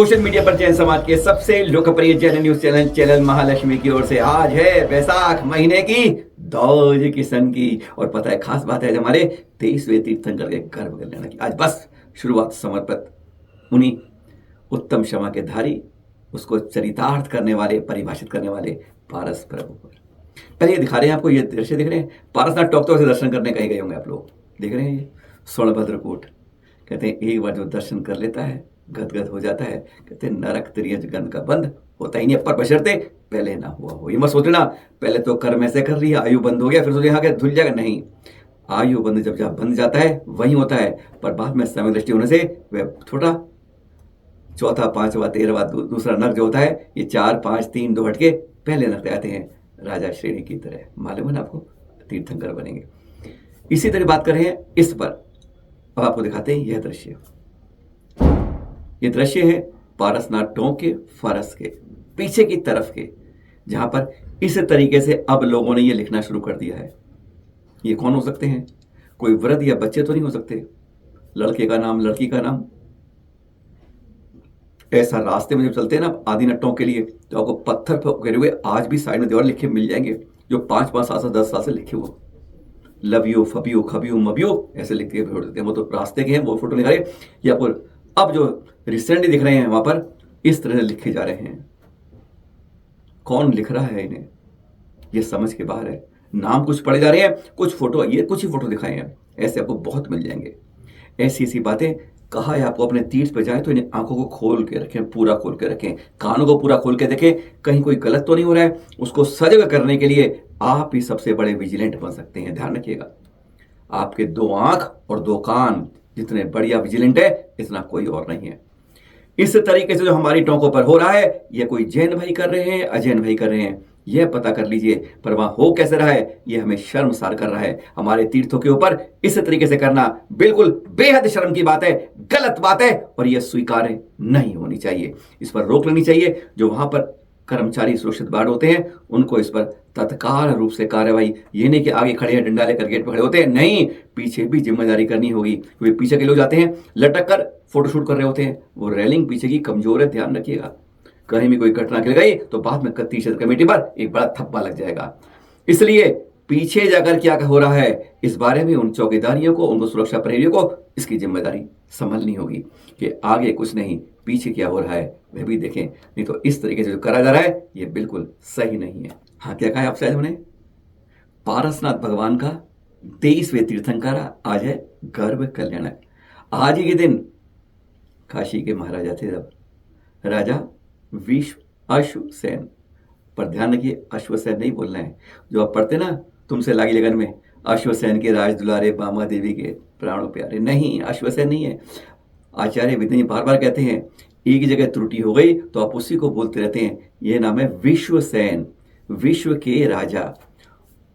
Social media पर जैन समाज के सबसे लोकप्रिय जैन न्यूज चैनल महालक्ष्मी की ओर से आज है वैशाख महीने की दौज किशन की। और पता है खास बात है हमारे 23वें तीर्थंकर के गर्भ कल्याण की आज बस शुरुआत समर्पित उन्हीं उत्तम क्षमा के धारी उसको चरितार्थ करने वाले परिभाषित करने वाले पारस प्रभु पर। पहले ये दिखा रहे हैं आपको, ये दृश्य दिख रहे हैं पारसनाथ टोकतो से दर्शन करने कहीं गए होंगे आप लोग, देख रहे हैं ये स्वर्णभद्रकूट। कहते हैं एक बार जो दर्शन कर लेता है गदगद हो जाता है। कहते हैं नरक तिर्यज गंध का बंद होता ही नहीं, पर बशर्ते पहले ना हुआ हो। ये मत सोचना पहले तो कर्म ऐसे कर रही है आयु बंद हो गया फिर सोचे यहाँ के धुल जाएगा, नहीं। आयु बंद जब जब बंद जाता है वही होता है, पर बाद में समय दृष्टि होने से वह छोटा चौथा पांचवा 13वां दूसरा नर जो होता है ये 4 5 3 2 हटके पहले नर आते हैं राजा श्रेणी की तरह। मालूम है ना आपको, तीर्थंकर बनेंगे। इसी तरह बात कर रहे हैं इस पर। अब आपको दिखाते हैं यह दृश्य। ये दृश्य है पारसनाथ टोंक के फरस के पीछे की तरफ के, जहां पर इस तरीके से अब लोगों ने ये लिखना शुरू कर दिया है। ये कौन हो सकते हैं? कोई वृद्ध या बच्चे तो नहीं हो सकते। लड़के का नाम लड़की का नाम। ऐसा रास्ते में जब चलते हैं ना आदिनाथ के लिए तो आपको पत्थर पर गिरे हुए आज भी साइड में दीवार लिखे मिल जाएंगे जो 5 7 10 साल से लिखे हुए लवियो फबियो खबियो मबियो ऐसे लिख के छोड़ देते हैं। वो तो रास्ते के हैं, वो फोटो निकाले। या आपको अब जो रिसेंटली दिख रहे हैं वहां पर इस तरह से लिखे जा रहे हैं। कौन लिख रहा है इन्हें ये समझ के बाहर है। नाम कुछ पढ़े जा रहे हैं, कुछ फोटो, ये कुछ ही फोटो दिखाए हैं, ऐसे आपको बहुत मिल जाएंगे। ऐसी ऐसी बातें कहा है आपको अपने तीर्थ पे जाए तो इन्हें आंखों को खोल के रखें, पूरा खोल के रखें, कानों को पूरा खोल के देखें कहीं कोई गलत तो नहीं हो रहा है। उसको सजग करने के लिए आप ही सबसे बड़े विजिलेंट बन सकते हैं। ध्यान रखिएगा, आपके 2 आंख और 2 कान जितने बढ़िया विजिलेंट है इतना कोई और नहीं है। इस तरीके से जो हमारी टोंकों पर हो रहा है ये कोई जैन भाई कर रहे हैं अजैन भाई कर रहे हैं यह पता कर लीजिए, पर वहां हो कैसे रहा है ये हमें शर्मसार कर रहा है। हमारे तीर्थों के ऊपर इस तरीके से करना बिल्कुल बेहद शर्म की बात है, गलत बात है और यह स्वीकार्य नहीं होनी चाहिए। इस पर रोक लेनी चाहिए। जो वहां पर कर्मचारी सुरक्षित गार्ड होते हैं उनको इस पर तत्काल रूप से कार्रवाई, ये नहीं कि आगे खड़े हैं डंडा लेकर गेट पर खड़े होते हैं, नहीं, पीछे भी जिम्मेदारी करनी होगी। क्योंकि पीछे के लोग जाते हैं लटक कर फोटोशूट कर रहे होते हैं, वो रेलिंग पीछे की कमजोर है, ध्यान रखिएगा। कहीं भी कोई घटना गिर गई तो बाद में 31 कमेटी पर एक बड़ा थप्पा लग जाएगा। इसलिए पीछे जाकर क्या हो रहा है इस बारे में उन चौकीदारियों को, उनको सुरक्षा प्रहरियों को इसकी जिम्मेदारी संभालनी होगी कि आगे कुछ नहीं पीछे क्या हो रहा है वह भी देखें। नहीं तो इस तरीके से जो करा जा रहा है ये बिल्कुल सही नहीं है। हाँ, क्या कहा आपसे आज हमने? पारसनाथ भगवान का 23वें तीर्थंकर आज है गर्भ कल्याण। आज ही के दिन काशी के महाराजा थे जब राजा विश्व अश्वसेन, पर ध्यान रखिए अश्वसेन नहीं बोलना है। जो आप पढ़ते ना तुमसे लागी लगन में, अश्वसेन के राज दुलारे बामा देवी के प्राणों प्यारे, नहीं, अश्वसेन नहीं है। आचार्य विद्या बार बार कहते हैं एक जगह त्रुटि हो गई तो आप उसी को बोलते रहते हैं। यह नाम है विश्वसेन, विश्व के राजा।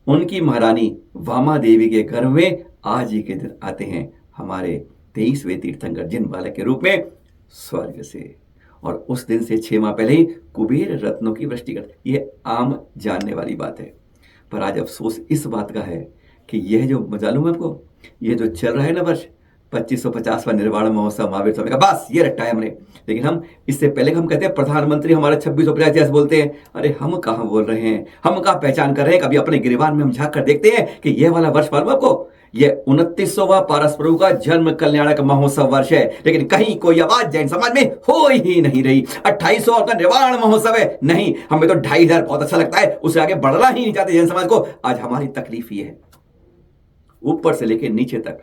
उनकी महारानी वामा देवी के घर में आज ही के दिन आते हैं हमारे 23वें तीर्थंकर जिन बालक के रूप में स्वर्ग से। और उस दिन से 6 माह पहले ही कुबेर रत्नों की वृष्टि करते। ये आम जानने वाली बात है, पर आज अफसोस इस बात का है कि यह जो मालूम है आपको, ये जो चल रहा है ना वर्ष 2550वां निर्वाण महोत्सव महावीर स्वामी का, बस ये रट्टा है हमने। लेकिन हम इससे पहले हम कहते हैं प्रधानमंत्री हमारा 2650 बोलते हैं। अरे हम कहाँ बोल रहे हैं, हम कहाँ पहचान कर रहे हैं? कभी अपने गिरिबान में हम झांक कर देखते हैं कि यह वाला वर्ष मालूम आपको, ये 29वां पारस प्रभु का जन्म कल्याणक महोत्सव वर्ष है। लेकिन कहीं कोई आवाज जैन समाज में हो ही नहीं रही। 2800 का निर्वाण महोत्सव है, नहीं, हमें तो 2500 बहुत अच्छा लगता है, उससे आगे बढ़ना ही नहीं चाहते जैन समाज को। आज हमारी तकलीफ ये है, ऊपर से लेके नीचे तक,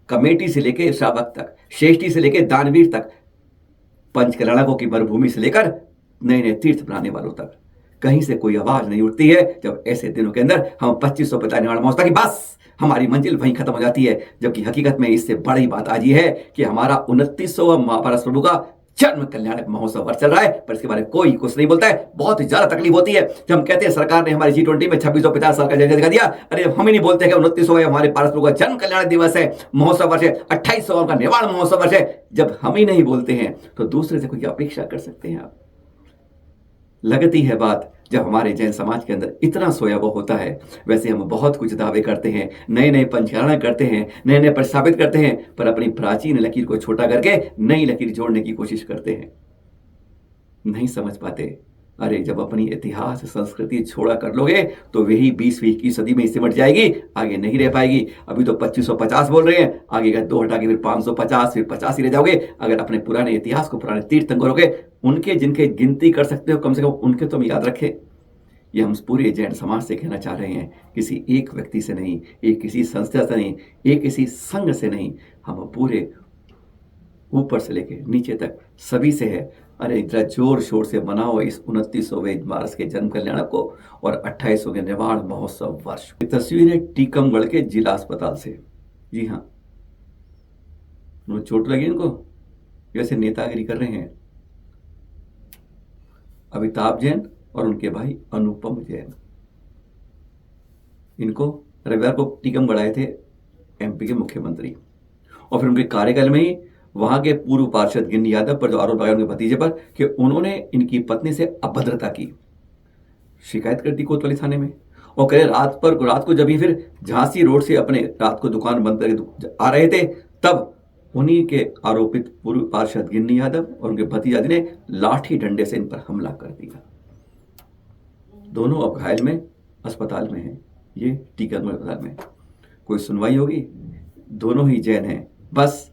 कमेटी से लेके श्रावक तक, श्रेष्ठी से लेके दानवीर तक, पंच कल्याणकों की मरुभूमि से लेकर नए नए तीर्थ बनाने वालों तक, कहीं से कोई आवाज नहीं उठती है। जब ऐसे दिनों के अंदर हम 2550 निर्वाण महोत्सव की बस हमारी मंजिल वहीं खत्म हो जाती है। जबकि हकीकत में इससे बड़ी बात आज ये है कि हमारा 29वां पारस प्रभु का जन्म कल्याणक महोत्सव वर्ष चल रहा है, पर इसके बारे में कोई कुछ नहीं बोलता है। बहुत ही ज्यादा तकलीफ होती है जब हम कहते हैं सरकार ने हमारे G20 में 2650 साल का जगह दिखा दिया। अरे हम ही नहीं बोलते कि 29वां हमारे पारस प्रभु का जन्म कल्याण दिवस है, महोत्सव वर्ष है, 2800 का निर्वाण महोत्सव वर्ष है। जब हम ही नहीं बोलते हैं तो दूसरे से कोई अपेक्षा कर सकते हैं आप? लगती है बात जब हमारे जैन समाज के अंदर इतना सोया हुआ होता है। वैसे हम बहुत कुछ दावे करते हैं, नए नए पंचारण करते हैं, नए नए प्रस्तावित करते हैं, पर अपनी प्राचीन लकीर को छोटा करके नई लकीर जोड़ने की कोशिश करते हैं। नहीं समझ पाते। अरे जब अपनी इतिहास संस्कृति छोड़ा कर लोगे तो वही 20वीं की सदी में सिमट जाएगी, आगे नहीं रह पाएगी। अभी तो 2550 बोल रहे हैं, आगे का 2 हटा के फिर 550, फिर 50 ही रह जाओगे। अगर अपने पुराने इतिहास को, पुराने तीर्थंकरों के, उनके जिनके गिनती कर सकते हो कम से कम उनके तो हम याद रखें। ये हम पूरे जैन समाज से कहना चाह रहे हैं, किसी एक व्यक्ति से नहीं, एक किसी संस्था से नहीं, एक किसी संघ से नहीं, हम पूरे ऊपर से लेके नीचे तक सभी से है। अरे जरा जोर शोर से मनाओ इस 29वें मार्च के जन्म कल्याण को और 28वें के निर्वाण महोत्सव वर्ष। ये तस्वीर है टीकमगढ़ के जिला अस्पताल से। जी हाँ, चोट लगी इनको, वैसे नेतागिरी कर रहे हैं अमिताभ जैन और उनके भाई अनुपम जैन। इनको रविवार को टीकमगढ़ आए थे एमपी के मुख्यमंत्री, और फिर उनके कार्यकाल में ही वहां के पूर्व पार्षद गिन्नी यादव पर जो आरोप लगाया उनके भतीजे पर कि उन्होंने इनकी पत्नी से अभद्रता की, शिकायत कर दी कोतवाली थाने में। और कह रात को जब ही फिर झांसी रोड से अपने रात को दुकान बंद करके आ रहे थे, तब उन्हीं के आरोपित पूर्व पार्षद गिन्नी यादव और उनके भतीजादी ने लाठी डंडे से इन पर हमला कर दिया। दोनों अब घायल में अस्पताल में हैं, ये टीकमगढ़ अस्पताल में। कोई सुनवाई होगी? दोनों ही जैन हैं, बस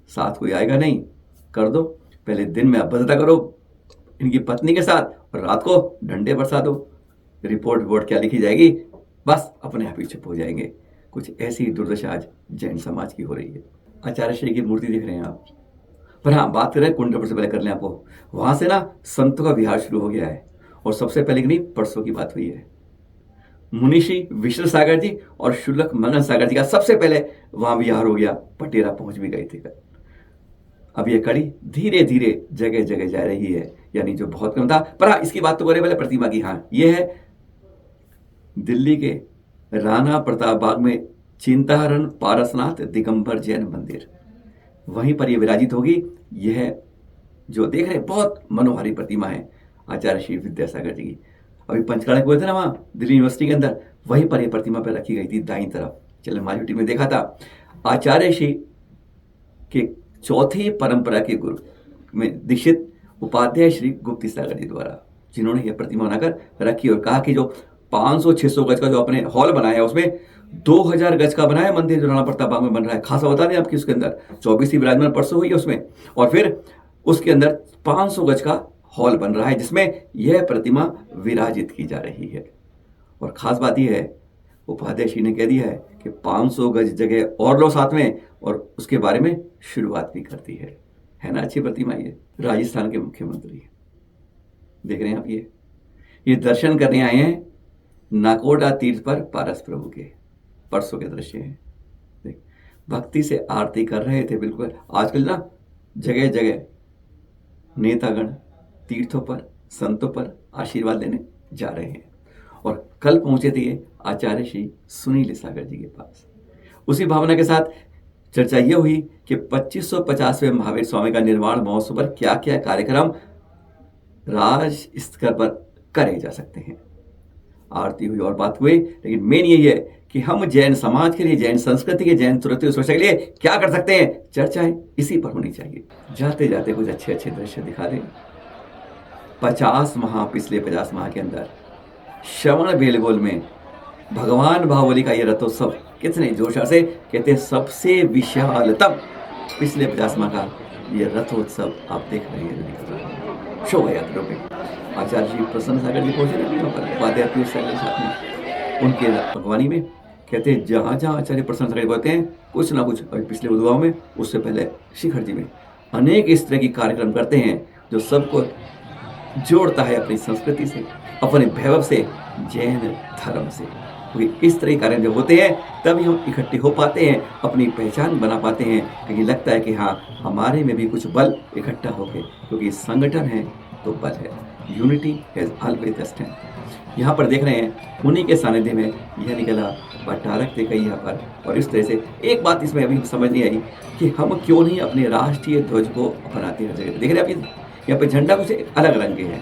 साथ कोई आएगा नहीं। कर दो, पहले दिन में अभद्रता करो इनकी पत्नी के साथ और रात को डंडे बरसा दो। रिपोर्ट क्या लिखी जाएगी, बस अपने आप ही चुप हो जाएंगे। कुछ ऐसी दुर्दशा आज जैन समाज की हो रही है। आचार्य श्री की मूर्ति देख रहे हैं आप, पर हाँ बात कर रहे हैं कुंडलपुर से। पहले कर लें आपको, वहां से ना संतों का विहार शुरू हो गया है, और सबसे पहले कि नहीं परसों की बात हुई है, मुनिषी विष्णु सागर जी और शुल्क मंगन सागर जी का सबसे पहले वहां विहार हो गया, पटेरा पहुंच भी गए थे। अब ये कड़ी धीरे धीरे जगह जगह जा रही है, यानी जो बहुत कम था। पर हाँ इसकी बात तो करे पहले प्रतिमा की। हाँ ये है दिल्ली के राणा प्रताप बाग में चिंताहरण पारसनाथ दिगंबर जैन मंदिर, वहीं पर ये विराजित होगी। यह जो देख रहे बहुत मनोहारी प्रतिमा है आचार्य श्री विद्यासागर जी की। अभी पंचकर्म हुए थे ना वहां दिल्ली यूनिवर्सिटी के अंदर, वहीं पर यह प्रतिमा पर रखी गई थी दाईं तरफ। चलो हमारी यूट्यूब में देखा था। आचार्य श्री के चौथी परंपरा के गुरु में दीक्षित उपाध्याय श्री गुप्ती सागर जी द्वारा, जिन्होंने यह प्रतिमा बनाकर रखी और कहा कि जो 500-600 गज का जो अपने हॉल बनाया है उसमें 2000 गज का बनाया मंदिर जो राणा प्रताप बाग में बन रहा है। खासा बता दें आपकी, उसके अंदर 24वीं विराजमान परसों हुई है उसमें, और फिर उसके अंदर 500 गज का हॉल बन रहा है जिसमें यह प्रतिमा विराजित की जा रही है। और खास बात यह है, उपाध्याय श्री ने कह दिया है कि 500 गज जगह और लो साथ में, और उसके बारे में शुरुआत भी करती है ना। अच्छी प्रतिमा ये राजस्थान के मुख्यमंत्री देख रहे हैं आप, ये दर्शन करने आए हैं नाकोटा तीर्थ पर पारस प्रभु के। परसों के दृश्य हैं, देख भक्ति से आरती कर रहे थे। बिल्कुल आजकल ना जगह जगह नेतागण तीर्थों पर, संतों पर आशीर्वाद लेने जा रहे हैं, और कल पहुंचे थे आचार्य श्री सुनील सागर जी के पास। उसी भावना के साथ चर्चा यह हुई कि 2550वें महावीर स्वामी का निर्वाण महोत्सव पर क्या क्या कार्यक्रम राज स्तर पर करे जा सकते हैं। आरती हुई और बात हुई, लेकिन मेन यही है कि हम जैन समाज के लिए, जैन संस्कृति के, जैन सुरक्षा के लिए क्या कर सकते हैं। चर्चाएं इसी पर होनी चाहिए। जाते जाते कुछ अच्छे अच्छे दृश्य दिखा दें। पिछले 50 माह के अंदर श्रवण बेलगोल में भगवान बाहुबली का यह रथोत्सव कितने जोशा से कहते हैं सबसे विशालतम पिछले 50 माह का यह रथोत्सव आप देख रहे हैं शोभा यात्रा पे। आचार्य जी प्रसन्न सागर जी पहुंचे वहां पर उपाध्याय पीयूष सागर के साथ में उनके भगवानी में। कहते हैं जहाँ जहाँ आचार्य प्रसन्न सागर बोलते हैं कुछ ना कुछ, अभी पिछले उद्भव में, उससे पहले शिखर जी में अनेक इस तरह की कार्यक्रम करते हैं जो सबको जोड़ता है अपनी संस्कृति से, अपने वैभव से, जैन धर्म से। क्योंकि इस तरह के कार्य जब होते हैं तभी हम इकट्ठे हो पाते हैं, अपनी पहचान बना पाते हैं। क्योंकि लगता है कि हाँ हमारे में भी कुछ बल इकट्ठा हो गए, क्योंकि संगठन है तो बल है। Unity has always the strength. यहाँ पर देख रहे हैं उन्हीं के सानिध्य में यह निकला बटारक थे कहीं यहाँ पर। और इस तरह से एक बात इसमें अभी समझ नहीं आई कि हम क्यों नहीं अपने राष्ट्रीय ध्वज को अपनाते हैं। जगह देख रहे हैं आप, यहाँ पे झंडा कुछ अलग रंग के हैं,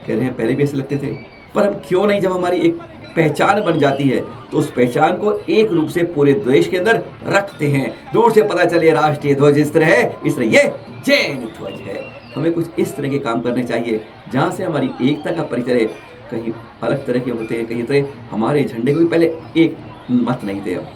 कह रहे हैं पहले भी ऐसे लगते थे, पर हम क्यों नहीं, जब हमारी एक पहचान बन जाती है तो उस पहचान को एक रूप से पूरे देश के अंदर रखते हैं। दूर से पता चले राष्ट्रीय ध्वज इस तरह है, इस तरह ये जैन ध्वज है। हमें कुछ इस तरह के काम करने चाहिए जहाँ से हमारी एकता का परिचय रहे। कहीं अलग तरह के होते हैं, कहीं तरह हमारे झंडे को भी पहले एक मत नहीं थे। अब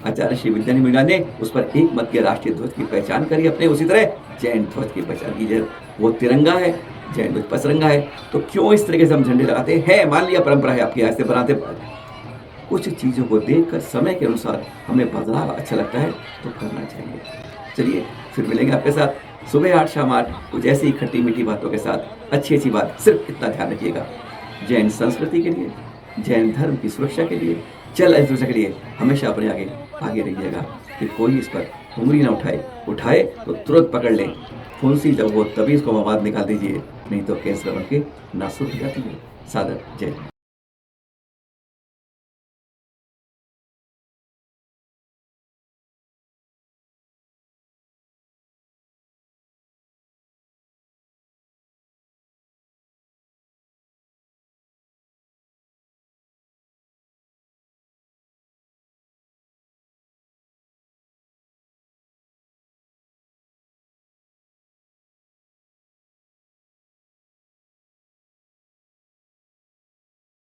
आचार्य श्री विद्यानी मीणा ने उस पर एक मत के राष्ट्रीय ध्वज की पहचान करी अपने, उसी तरह जैन ध्वज की पहचान कीजिए। वो तिरंगा है, जैन ध्वज पसरंगा है, तो क्यों इस तरीके से हम झंडे लगाते हैं? मान लिया परंपरा है आपकी, आज से बनाते कुछ चीज़ों को देखकर समय के अनुसार हमें बदलाव अच्छा लगता है तो करना चाहिए। चलिए फिर मिलेंगे आपके साथ सुबह 8 शाम 8 कुछ ऐसी खट्टी मीठी बातों के साथ। अच्छी अच्छी बात, सिर्फ इतना ध्यान रखिएगा, जैन संस्कृति के लिए, जैन धर्म की सुरक्षा के लिए, जल सुरक्षा के लिए हमेशा अपने आगे आगे रहिएगा कि कोई इस पर उंगली ना उठाए तो तुरंत पकड़ ले। फुंसी जब हो तभी इसको मवाद निकाल दीजिए, नहीं तो कैंसर बन के नासुर हो जाती है। सादर जय हिंद।